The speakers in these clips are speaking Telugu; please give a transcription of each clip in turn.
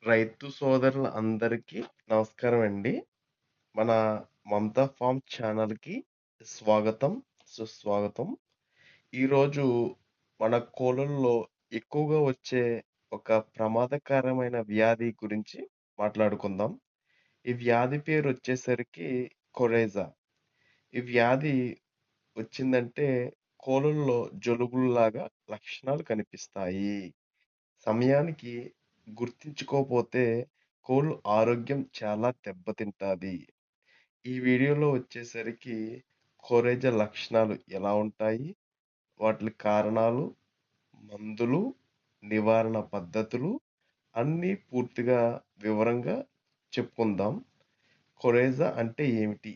రైతు సోదరుల అందరికీ నమస్కారం అండి. మన మమతా ఫార్మ్ ఛానల్‌కి స్వాగతం, సుస్వాగతం. ఈరోజు మన కోళ్ళల్లో ఎక్కువగా వచ్చే ఒక ప్రమాదకరమైన వ్యాధి గురించి మాట్లాడుకుందాం. ఈ వ్యాధి పేరొచ్చేసరికి కొరైజా. ఈ వ్యాధి వచ్చిందంటే కోళ్ళల్లో జలుబుల్లాగా లక్షణాలు కనిపిస్తాయి. సమయానికి గుర్తించుకోపోతే కోళ్ళు ఆరోగ్యం చాలా దెబ్బతింటాది. ఈ వీడియోలో వచ్చేసరికి కోరేజ లక్షణాలు ఎలా ఉంటాయి? వాటిలి కారణాలు, మందులు, నివారణ పద్ధతులు అన్నీ పూర్తిగా వివరంగా చెప్పుకుందాం. కొరైజా అంటే ఏమిటి?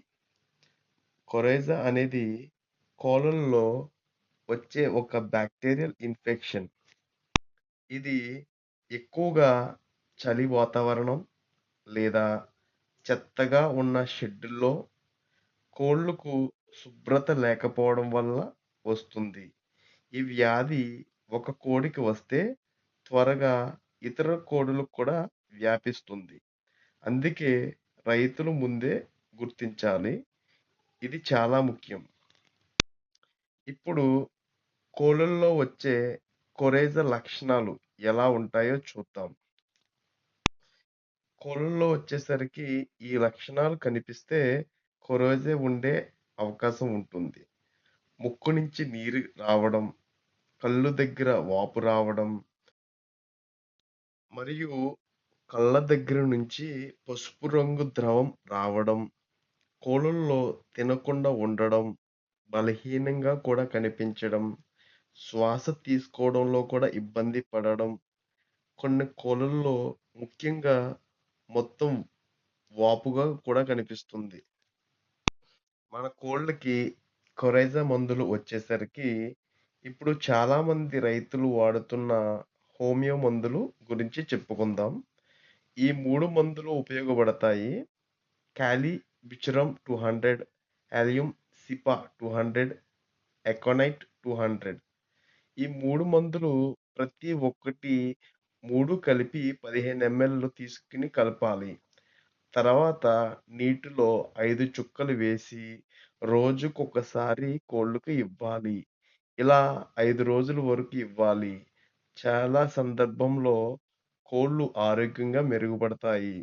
కొరైజా అనేది కోళ్ళల్లో వచ్చే ఒక బాక్టీరియల్ ఇన్ఫెక్షన్. ఇది ఎక్కువగా చలి వాతావరణం లేదా చెత్తగా ఉన్న షెడ్డుల్లో కోళ్ళకు శుభ్రత లేకపోవడం వల్ల వస్తుంది. ఈ వ్యాధి ఒక కోడికి వస్తే త్వరగా ఇతర కోడులకు కూడా వ్యాపిస్తుంది. అందుకే రైతులు ముందే గుర్తించాలి. ఇది చాలా ముఖ్యం. ఇప్పుడు కోళ్ళల్లో వచ్చే కొరైజ లక్షణాలు ఎలా ఉంటాయో చూద్దాం. కోళ్ళల్లో వచ్చేసరికి ఈ లక్షణాలు కనిపిస్తే కొరైజా ఉండే అవకాశం ఉంటుంది. ముక్కు నుంచి నీరు రావడం, కళ్ళు దగ్గర వాపు రావడం మరియు కళ్ళ దగ్గర నుంచి పసుపు రంగు ద్రవం రావడం, కోళ్ళల్లో తినకుండా ఉండడం, బలహీనంగా కూడా కనిపించడం, శ్వాస తీసుకోవడంలో కూడా ఇబ్బంది పడడం, కొన్ని కోళ్ళల్లో ముఖ్యంగా మొత్తం వాపుగా కూడా కనిపిస్తుంది. మన కోళ్ళకి కొరైజా మందులు వచ్చేసరికి ఇప్పుడు చాలామంది రైతులు వాడుతున్న హోమియో మందులు గురించి చెప్పుకుందాం. ఈ 3 మందులు ఉపయోగపడతాయి. కాలిబిచరమ్ 200, అలియం సిపా 200, ఎకోనైట్ 200. ఈ 3 మందులు ప్రతి ఒక్కటి 3 కలిపి 15 ఎంఎల్ తీసుకొని కలపాలి. తర్వాత నీటిలో 5 చుక్కలు వేసి రోజుకొకసారి కోళ్ళకి ఇవ్వాలి. ఇలా 5 రోజుల వరకు ఇవ్వాలి. చాలా సందర్భంలో కోళ్ళు ఆరోగ్యంగా మెరుగుపడతాయి.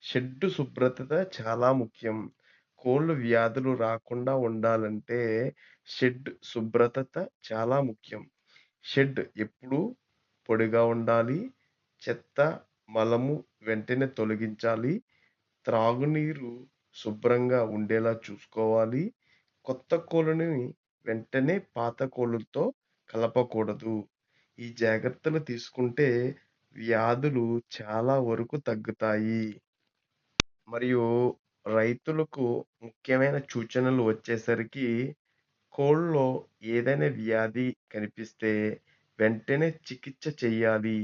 షెడ్డు శుభ్రత చాలా ముఖ్యం. కోళ్ళు వ్యాధులు రాకుండా ఉండాలంటే షెడ్ శుభ్రత చాలా ముఖ్యం. షెడ్ ఎప్పుడూ పొడిగా ఉండాలి. చెత్త, మలము వెంటనే తొలగించాలి. త్రాగునీరు శుభ్రంగా ఉండేలా చూసుకోవాలి. కొత్త కోళ్ళని వెంటనే పాత కోళ్ళతో కలపకూడదు. ఈ జాగ్రత్తలు తీసుకుంటే వ్యాధులు చాలా వరకు తగ్గుతాయి. మరియు రైతులకు ముఖ్యమైన సూచనలు వచ్చేసరికి కోళ్ళలో ఏదైనా వ్యాధి కనిపిస్తే వెంటనే చికిత్స చేయాలి.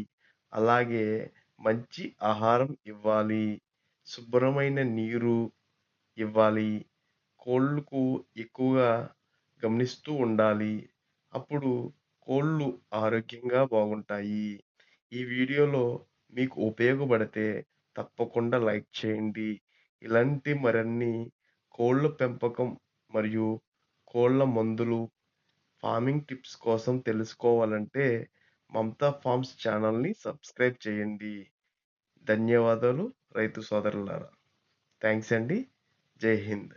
అలాగే మంచి ఆహారం ఇవ్వాలి. శుభ్రమైన నీరు ఇవ్వాలి. కోళ్ళకు ఎక్కువగా గమనిస్తూ ఉండాలి. అప్పుడు కోళ్ళు ఆరోగ్యంగా బాగుంటాయి. ఈ వీడియోలో మీకు ఉపయోగపడితే తప్పకుండా లైక్ చేయండి. ఇలాంటి మరిన్ని కోళ్ళ పెంపకం మరియు కోళ్ళ మందులు, ఫార్మింగ్ టిప్స్ కోసం తెలుసుకోవాలంటే మమతా ఫార్మ్స్ ఛానల్‌ని సబ్స్క్రైబ్ చేయండి. ధన్యవాదాలు రైతు సోదరులారా. థాంక్స్ అండి. జై హింద్.